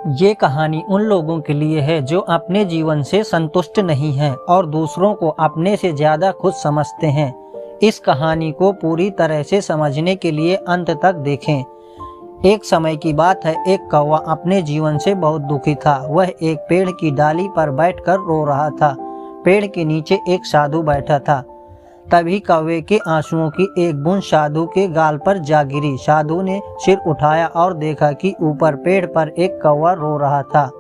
ये कहानी उन लोगों के लिए है जो अपने जीवन से संतुष्ट नहीं हैं और दूसरों को अपने से ज्यादा खुद समझते हैं। इस कहानी को पूरी तरह से समझने के लिए अंत तक देखें। एक समय की बात है, एक कौवा अपने जीवन से बहुत दुखी था। वह एक पेड़ की डाली पर बैठकर रो रहा था। पेड़ के नीचे एक साधु बैठा था। तभी कौवे के आंसुओं की एक बूंद साधु के गाल पर जा गिरी। साधु ने सिर उठाया और देखा कि ऊपर पेड़ पर एक कौवा रो रहा था।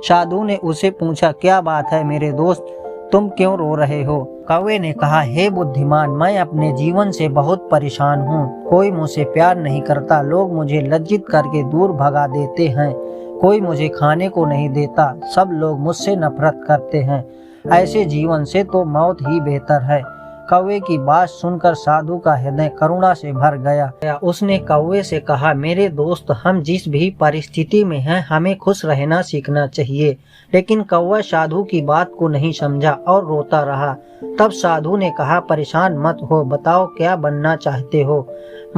साधु ने उसे पूछा, क्या बात है मेरे दोस्त, तुम क्यों रो रहे हो? कौवे ने कहा, हे बुद्धिमान, मैं अपने जीवन से बहुत परेशान हूँ। कोई मुझसे प्यार नहीं करता, लोग मुझे लज्जित करके दूर भगा देते हैं, कोई मुझे खाने को नहीं देता, सब लोग मुझसे नफरत करते हैं। ऐसे जीवन से तो मौत ही बेहतर है। कौवे की बात सुनकर साधु का हृदय करुणा से भर गया। उसने कौवे से कहा, मेरे दोस्त, हम जिस भी परिस्थिति में हैं, हमें खुश रहना सीखना चाहिए। लेकिन कौवा साधु की बात को नहीं समझा और रोता रहा। तब साधु ने कहा, परेशान मत हो, बताओ क्या बनना चाहते हो?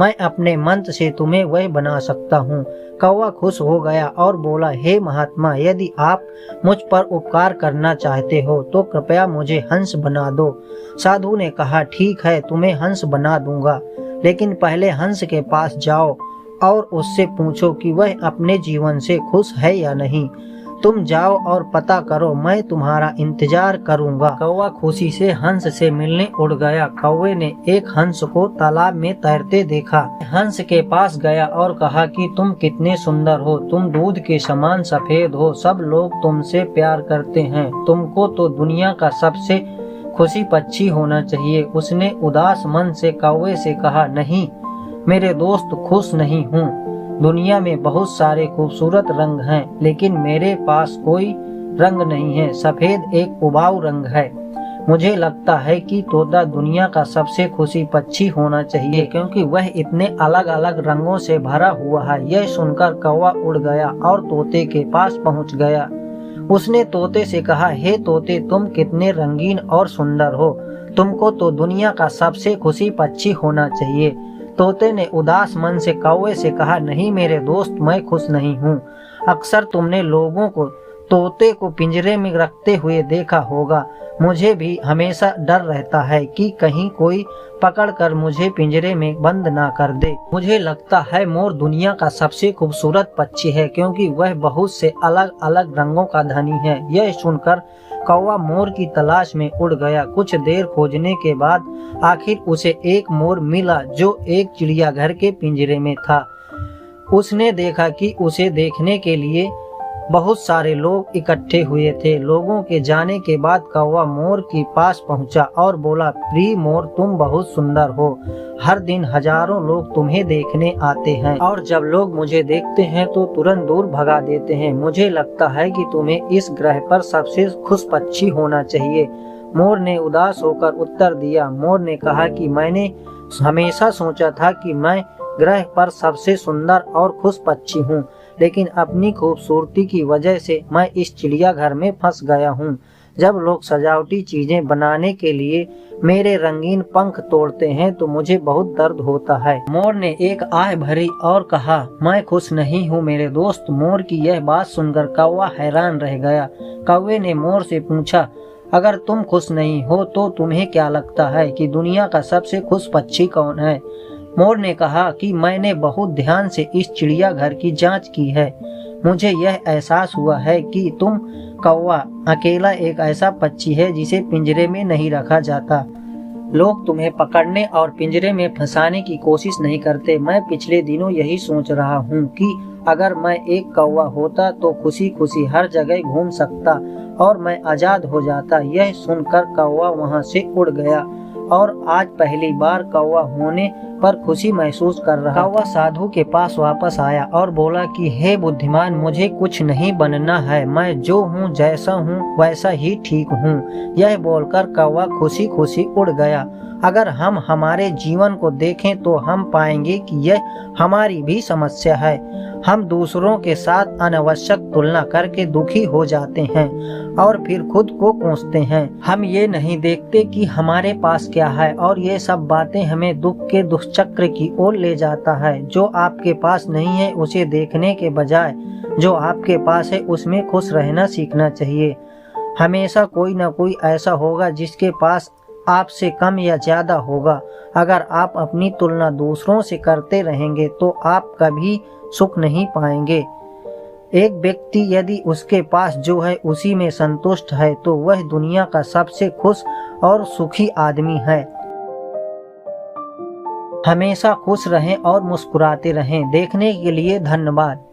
मैं अपने मंत्र से तुम्हें वह बना सकता हूँ। कौवा खुश हो गया और बोला, हे महात्मा, यदि आप मुझ पर उपकार करना चाहते हो तो कृपया मुझे हंस बना दो। साधु ने कहा, ठीक है, तुम्हें हंस बना दूंगा, लेकिन पहले हंस के पास जाओ और उससे पूछो कि वह अपने जीवन से खुश है या नहीं। तुम जाओ और पता करो, मैं तुम्हारा इंतजार करूंगा। कौवा खुशी से हंस से मिलने उड़ गया। कौवे ने एक हंस को तालाब में तैरते देखा। हंस के पास गया और कहा कि तुम कितने सुंदर हो, तुम दूध के समान सफेद हो, सब लोग तुमसे प्यार करते हैं, तुमको तो दुनिया का सबसे खुशी पक्षी होना चाहिए। उसने उदास मन से कौवे से कहा, नहीं मेरे दोस्त, खुश नहीं हूँ। दुनिया में बहुत सारे खूबसूरत रंग हैं, लेकिन मेरे पास कोई रंग नहीं है। सफेद एक उबाऊ रंग है। मुझे लगता है कि तोता दुनिया का सबसे खुशी पक्षी होना चाहिए, क्योंकि वह इतने अलग अलग रंगों से भरा हुआ है। यह सुनकर कौवा उड़ गया और तोते के पास पहुंच गया। उसने तोते से कहा, हे तोते, तुम कितने रंगीन और सुंदर हो, तुमको तो दुनिया का सबसे खुशी पक्षी होना चाहिए। तोते ने उदास मन से कौवे से कहा, नहीं मेरे दोस्त, मैं खुश नहीं हूँ। अक्सर तुमने लोगों को तोते को पिंजरे में रखते हुए देखा होगा। मुझे भी हमेशा डर रहता है कि कहीं कोई पकड़कर मुझे पिंजरे में बंद ना कर दे। मुझे लगता है मोर दुनिया का सबसे खूबसूरत पक्षी है, क्योंकि वह बहुत से अलग अलग रंगों का धनी है। यह सुनकर कौवा मोर की तलाश में उड़ गया। कुछ देर खोजने के बाद आखिर उसे एक मोर मिला जो एक चिड़ियाघर के पिंजरे में था। उसने देखा कि उसे देखने के लिए बहुत सारे लोग इकट्ठे हुए थे। लोगों के जाने के बाद कौवा मोर के पास पहुंचा और बोला, प्रिय मोर, तुम बहुत सुंदर हो। हर दिन हजारों लोग तुम्हें देखने आते हैं और जब लोग मुझे देखते हैं तो तुरंत दूर भगा देते हैं। मुझे लगता है कि तुम्हें इस ग्रह पर सबसे खुश पक्षी होना चाहिए। मोर ने उदास होकर उत्तर दिया। मोर ने कहा कि मैंने हमेशा सोचा था कि मैं ग्रह पर सबसे सुंदर और खुश पक्षी हूँ, लेकिन अपनी खूबसूरती की वजह से मैं इस चिड़ियाघर में फंस गया हूँ। जब लोग सजावटी चीजें बनाने के लिए मेरे रंगीन पंख तोड़ते हैं तो मुझे बहुत दर्द होता है। मोर ने एक आह भरी और कहा, मैं खुश नहीं हूँ मेरे दोस्त। मोर की यह बात सुनकर कौवा हैरान रह गया। कौवे ने मोर से पूछा, अगर तुम खुश नहीं हो तो तुम्हें क्या लगता है कि दुनिया का सबसे खुश पक्षी कौन है? मोर ने कहा कि मैंने बहुत ध्यान से इस चिड़ियाघर की जांच की है। मुझे यह एहसास हुआ है कि तुम कौवा अकेला एक ऐसा पक्षी है जिसे पिंजरे में नहीं रखा जाता। लोग तुम्हें पकड़ने और पिंजरे में फंसाने की कोशिश नहीं करते। मैं पिछले दिनों यही सोच रहा हूँ कि अगर मैं एक कौवा होता तो खुशी खुशी हर जगह घूम सकता और मैं आजाद हो जाता। यह सुनकर कौवा वहाँ से उड़ गया और आज पहली बार कौवा होने पर खुशी महसूस कर रहा। कौवा साधु के पास वापस आया और बोला कि हे बुद्धिमान, मुझे कुछ नहीं बनना है, मैं जो हूँ जैसा हूँ वैसा ही ठीक हूँ। यह बोलकर कौवा खुशी खुशी उड़ गया। अगर हम हमारे जीवन को देखें तो हम पाएंगे कि यह हमारी भी समस्या है। हम दूसरों के साथ अनावश्यक तुलना करके दुखी हो जाते हैं और फिर खुद को कोसते हैं। हम ये नहीं देखते कि हमारे पास क्या है और ये सब बातें हमें दुख के दुष्चक्र की ओर ले जाता है। जो आपके पास नहीं है उसे देखने के बजाय जो आपके पास है उसमें खुश रहना सीखना चाहिए। हमेशा कोई ना कोई ऐसा होगा जिसके पास आपसे कम या ज़्यादा होगा। अगर आप अपनी तुलना दूसरों से करते रहेंगे तो आप कभी सुख नहीं पाएंगे। एक व्यक्ति यदि उसके पास जो है उसी में संतुष्ट है तो वह दुनिया का सबसे खुश और सुखी आदमी है। हमेशा खुश रहें और मुस्कुराते रहें। देखने के लिए धन्यवाद।